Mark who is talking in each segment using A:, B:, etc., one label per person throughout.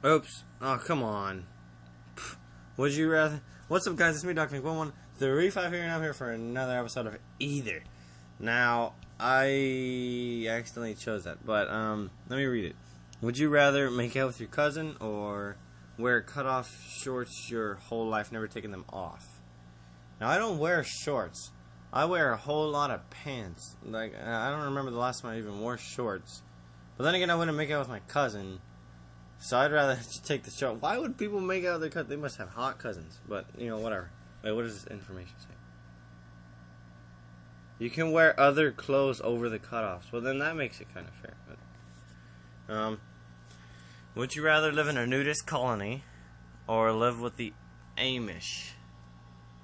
A: Oops. Oh, come on. Would you rather? What's up, guys? It's me, Dr. Nick11. The ep.5 here, and I'm here for another episode of Either. Now, I accidentally chose that, but let me read it. Would you rather make out with your cousin or wear cutoff shorts your whole life, never taking them off? Now, I don't wear shorts. I wear a whole lot of pants. Like, I don't remember the last time I even wore shorts. But then again, I wouldn't make out with my cousin. So I'd rather take the short. Why would people make out with their cousins? They must have hot cousins. But, you know, whatever. Wait, what does this information say? You can wear other clothes over the cutoffs. Well, then that makes it kind of fair. But, would you rather live in a nudist colony or live with the Amish?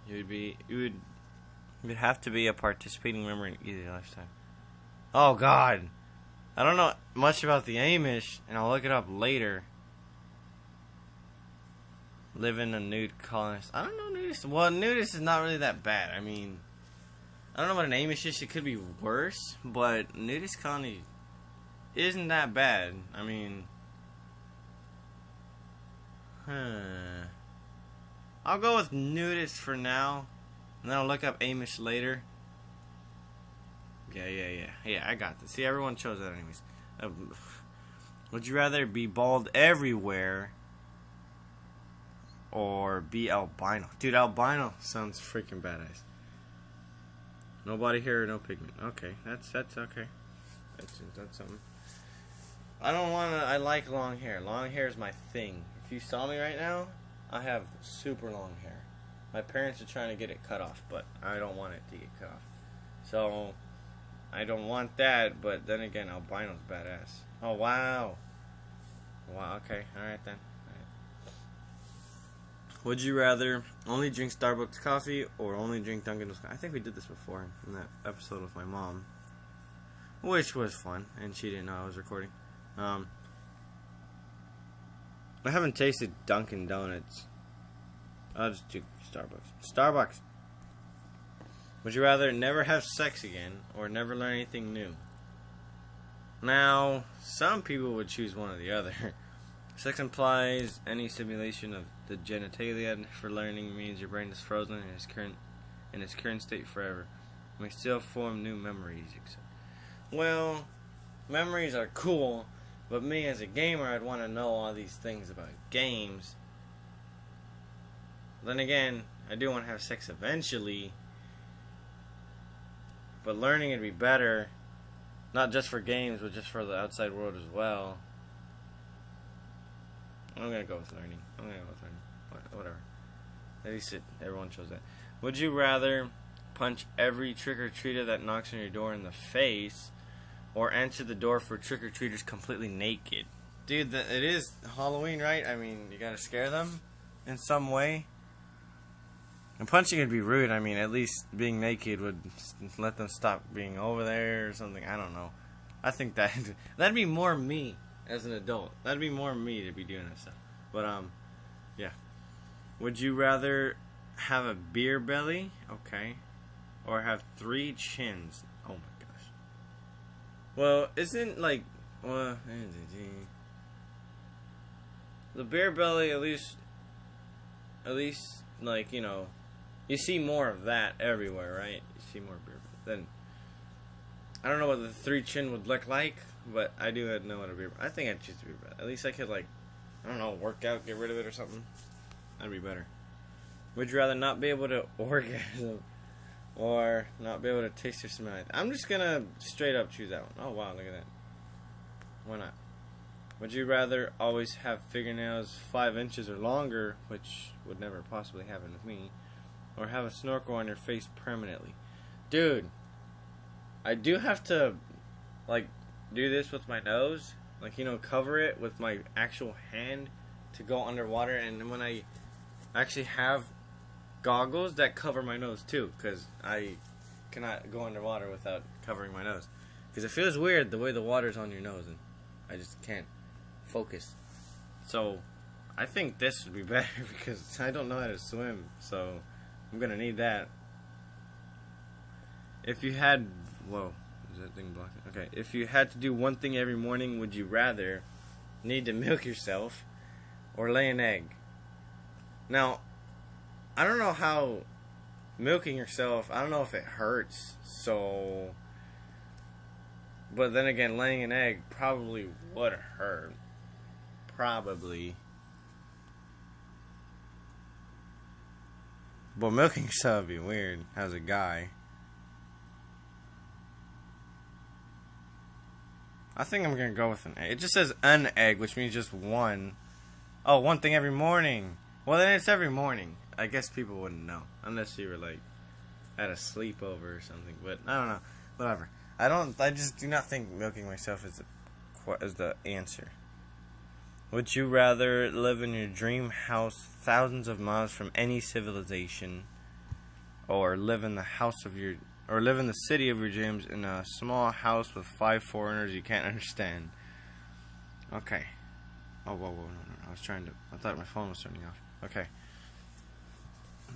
A: You would have to be a participating member in either lifetime. Oh, God. I don't know much about the Amish, and I'll look it up later. Live in a nude colonist. I don't know nudist. Well, nudist is not really that bad. I mean, I don't know what an Amish is. It could be worse, but nudist colony isn't that bad. I mean, I'll go with nudist for now, and then I'll look up Amish later. Yeah, I got this. See, everyone chose that anyways. Would you rather be bald everywhere or be albino? Dude, albino sounds freaking badass. No body hair, no pigment. Okay, that's okay. That's something. I like long hair. Long hair is my thing. If you saw me right now, I have super long hair. My parents are trying to get it cut off, but I don't want it to get cut off. So I don't want that, but then again, albino's badass. Oh, wow. Wow, okay. Alright then. All right. Would you rather only drink Starbucks coffee or only drink Dunkin' Donuts coffee? I think we did this before in that episode with my mom, which was fun, and she didn't know I was recording. I haven't tasted Dunkin' Donuts. I'll just do Starbucks. Would you rather never have sex again or never learn anything new? Now, some people would choose one or the other. Sex implies any simulation of the genitalia, and for learning means your brain is frozen in its current state forever. You may still form new memories. Well, memories are cool, but me as a gamer, I'd want to know all these things about games. Then again, I do want to have sex eventually. But learning would be better, not just for games, but just for the outside world as well. I'm gonna go with learning. Whatever. At least everyone chose that. Would you rather punch every trick-or-treater that knocks on your door in the face, or answer the door for trick-or-treaters completely naked? Dude, it is Halloween, right? I mean, you gotta scare them in some way. And punching would be rude. I mean, at least being naked would let them stop being over there or something. I don't know. I think that'd be more me as an adult. That'd be more me to be doing that stuff. But, yeah. Would you rather have a beer belly? Okay. Or have 3 chins? Oh my gosh. Well, isn't like, the beer belly, at least, like, you know, you see more of that everywhere, right? You see more beer belly. Then, I don't know what the 3 chin would look like, but I do know what a beer belly. I think I'd choose a beer belly. At least I could, like, I don't know, work out, get rid of it or something. That'd be better. Would you rather not be able to orgasm or not be able to taste or smell it? I'm just gonna straight up choose that one. Oh wow, look at that. Why not? Would you rather always have fingernails 5 inches or longer, which would never possibly happen with me, or have a snorkel on your face permanently? Dude, I do have to, like, do this with my nose. Like, you know, cover it with my actual hand to go underwater. And when I actually have goggles that cover my nose too, because I cannot go underwater without covering my nose. Because it feels weird the way the water's on your nose, and I just can't focus. So, I think this would be better because I don't know how to swim, so I'm gonna need that. If you had, whoa, is that thing blocking? Okay, if you had to do one thing every morning, would you rather need to milk yourself, or lay an egg. Now, I don't know how milking yourself, I don't know if it hurts, so... But then again, laying an egg probably would hurt. Probably. But milking yourself would be weird as a guy. I think I'm gonna go with an egg. It just says an egg, which means just one. Oh, one thing every morning. Well, then it's every morning. I guess people wouldn't know. Unless you were, like, at a sleepover or something. But, I don't know. Whatever. I just do not think milking myself is the answer. Would you rather live in your dream house thousands of miles from any civilization, or live in the city of your dreams in a small house with 5 foreigners you can't understand? Okay. Oh, whoa, no. I thought my phone was turning off. Okay.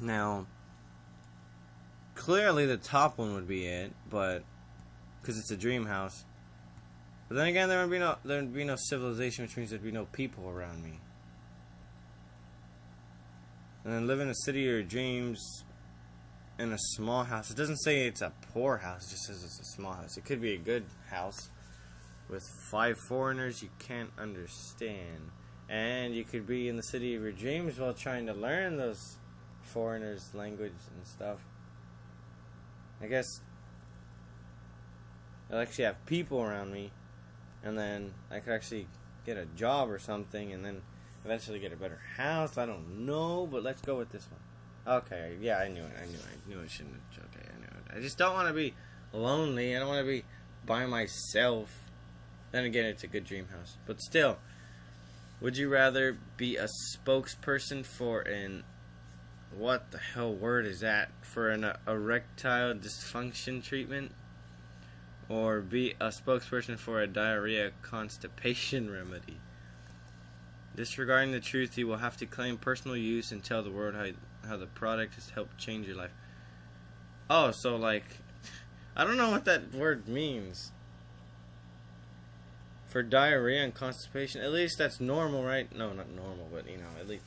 A: Now, clearly the top one would be it, but because it's a dream house. But then again, there would be no civilization, which means there'd be no people around me. And then live in a city of your dreams in a small house. It doesn't say it's a poor house, it just says it's a small house. It could be a good house with 5 foreigners you can't understand. And you could be in the city of your dreams while trying to learn those foreigners' language and stuff. I guess I'll actually have people around me, and then I could actually get a job or something, and then eventually get a better house. I don't know, but let's go with this one. Okay, yeah, I knew it. I knew I shouldn't have. Okay, I knew it. I just don't want to be lonely. I don't want to be by myself. Then again, it's a good dream house. But still, would you rather be a spokesperson for an... What the hell word is that? For an erectile dysfunction treatment? Or be a spokesperson for a diarrhea constipation remedy? Disregarding the truth, you will have to claim personal use and tell the world how the product has helped change your life. Oh, so like... I don't know what that word means. For diarrhea and constipation, at least that's normal, right? No, not normal, but you know, at least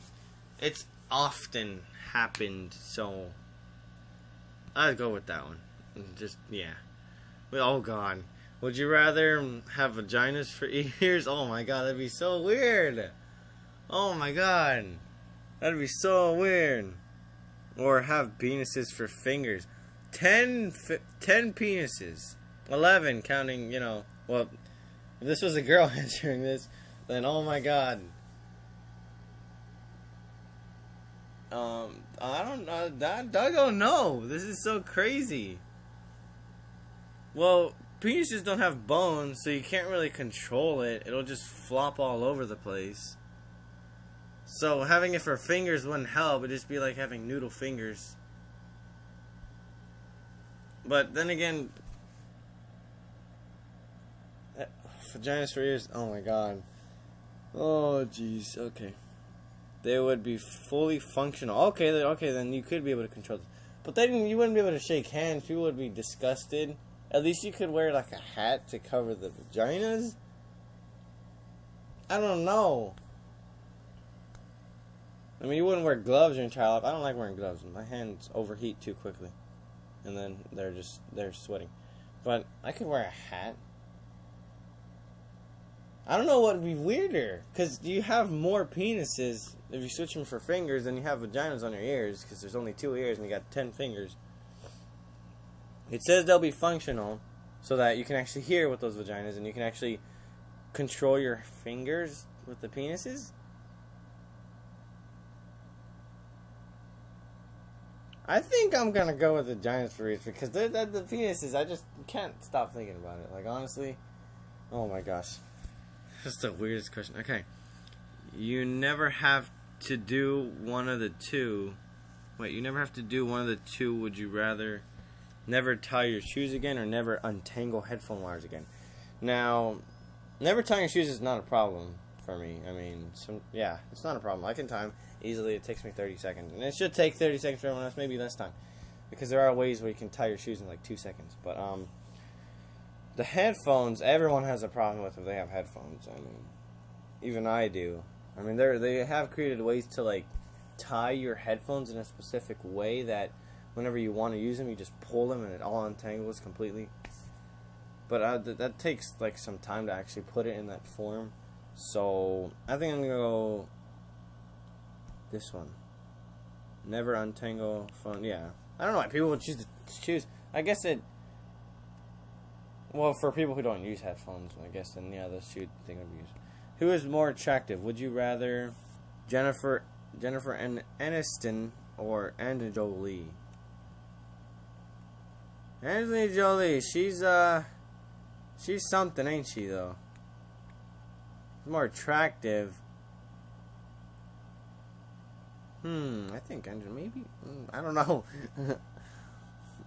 A: it's often happened, so I'd go with that one. Just, yeah. Oh god. Would you rather have vaginas for ears? Oh my god, that'd be so weird. Oh my god. That'd be so weird. Or have penises for fingers. 10 penises. 11 counting, you know, well, if this was a girl answering this, then oh my god. I don't know. I don't know. This is so crazy. Well, penises don't have bones, so you can't really control it. It'll just flop all over the place. So having it for fingers wouldn't help. It'd just be like having noodle fingers. But then again, vaginas for ears. Oh my god. Oh jeez. Okay. They would be fully functional. Okay, then you could be able to control this. But then you wouldn't be able to shake hands. People would be disgusted. At least you could wear like a hat to cover the vaginas. I don't know. I mean, you wouldn't wear gloves your entire life. I don't like wearing gloves. My hands overheat too quickly. And then they're sweating. But I could wear a hat. I don't know what would be weirder. Because you have more penises if you switch them for fingers than you have vaginas on your ears. Because there's only 2 ears and you got 10 fingers. It says they'll be functional so that you can actually hear with those vaginas and you can actually control your fingers with the penises. I think I'm going to go with the vaginas for ears because the penises, I just can't stop thinking about it. Like, honestly, oh my gosh. That's the weirdest question. Okay. You never have to do one of the two. Wait, you never have to do one of the two. Would you rather never tie your shoes again or never untangle headphone wires again? Now, never tying your shoes is not a problem for me. I mean, yeah, it's not a problem. I can tie them easily. It takes me 30 seconds. And it should take 30 seconds for everyone else, maybe less time. Because there are ways where you can tie your shoes in like 2 seconds. But, the headphones, everyone has a problem with if they have headphones. I mean, even I do. I mean, they have created ways to like tie your headphones in a specific way that whenever you want to use them, you just pull them and it all untangles completely. But that takes like some time to actually put it in that form. So I think I'm gonna go this one. Never untangle phone. Yeah, I don't know why people would choose. I guess it. Well, for people who don't use headphones, I guess then yeah, that's the thing would be used. Who is more attractive? Would you rather Jennifer Aniston or Angelina Jolie? Angelina Jolie, she's something, ain't she though? More attractive. I think Angelina, maybe. I don't know.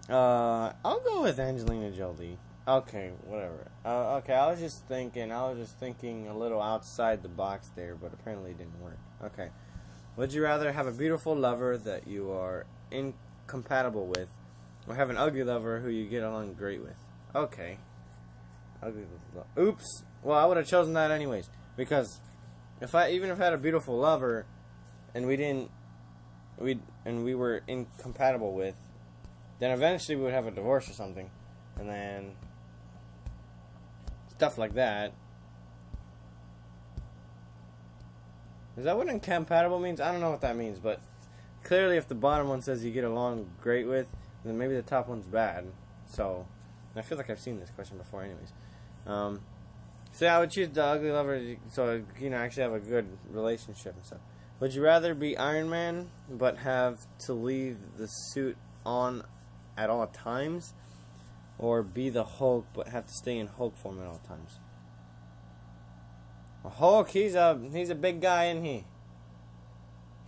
A: I'll go with Angelina Jolie. Okay, whatever. Okay, I was just thinking a little outside the box there, but apparently it didn't work. Okay. Would you rather have a beautiful lover that you are incompatible with, or have an ugly lover who you get along great with? Okay. Ugly lover. Oops. Well, I would have chosen that anyways, because even if I had a beautiful lover, and we were incompatible with, then eventually we would have a divorce or something, and then stuff like that. Is that what incompatible means? I don't know what that means, but clearly if the bottom one says you get along great with, then maybe the top one's bad. So, I feel like I've seen this question before anyways. So yeah, I would choose the ugly lover, so actually have a good relationship and stuff. Would you rather be Iron Man, but have to leave the suit on at all times, or be the Hulk, but have to stay in Hulk form at all times? Well, Hulk, he's a big guy, isn't he?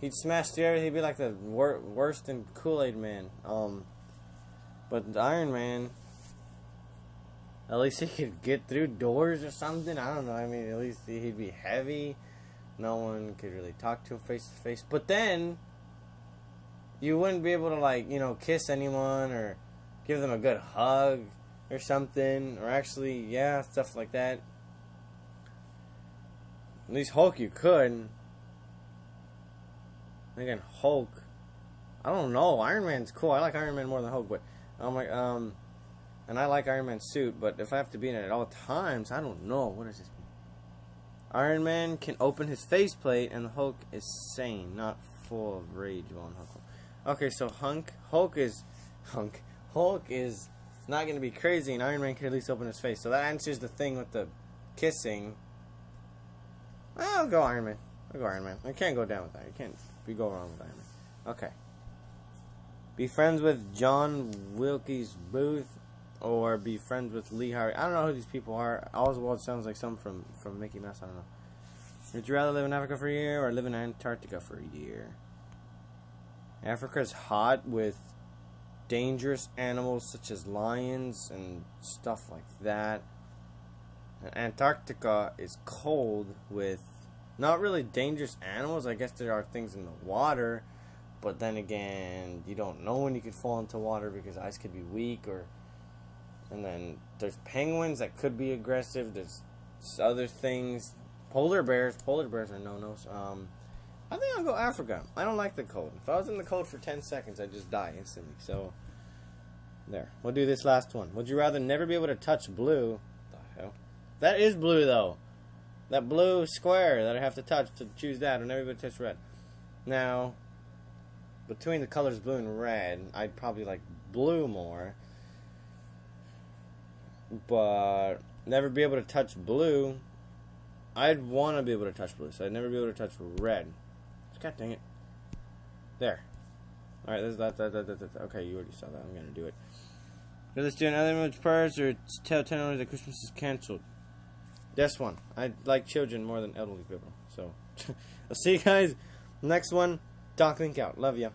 A: He'd smash through everything. He'd be like the worst in Kool-Aid Man. But the Iron Man, at least he could get through doors or something. I don't know. I mean, at least he'd be heavy. No one could really talk to him face to face. But then, you wouldn't be able to, kiss anyone or give them a good hug or something. Or actually, yeah, stuff like that. At least Hulk you could. Again, Hulk. I don't know. Iron Man's cool. I like Iron Man more than Hulk, but and I like Iron Man's suit, but if I have to be in it at all times, I don't know. What does this mean? Iron Man can open his faceplate, and the Hulk is sane, not full of rage while in Hulk. Okay, so Hulk is not going to be crazy, and Iron Man can at least open his face. So that answers the thing with the kissing. I'll go Iron Man. I can't go down with that. You can't go wrong with Iron Man. Okay. Be friends with John Wilkes Booth, or be friends with Lee Harvey. I don't know who these people are. Oswald sounds like some from Mickey Mouse. I don't know. Would you rather live in Africa for a year or live in Antarctica for a year? Africa's hot with dangerous animals such as lions and stuff like that. And Antarctica is cold with not really dangerous animals. I guess there are things in the water, but then again, you don't know when you could fall into water because ice could be weak, and then there's penguins that could be aggressive. There's other things. Polar bears are no-nos. I think I'll go Africa. I don't like the cold. If I was in the cold for 10 seconds, I'd just die instantly. So, there. We'll do this last one. Would you rather never be able to touch blue? What the hell? That is blue, though. That blue square that I have to touch to choose that, or never be able to touch red. Now, between the colors blue and red, I'd probably like blue more. But never be able to touch blue, I'd want to be able to touch blue, so I'd never be able to touch red. God dang it. There. Alright, okay, you already saw that. I'm going to do it. Let's do another image prayers or tell 10 hours that Christmas is cancelled. This one. I like children more than elderly people. So, I'll see you guys next one. Doc Link out. Love ya.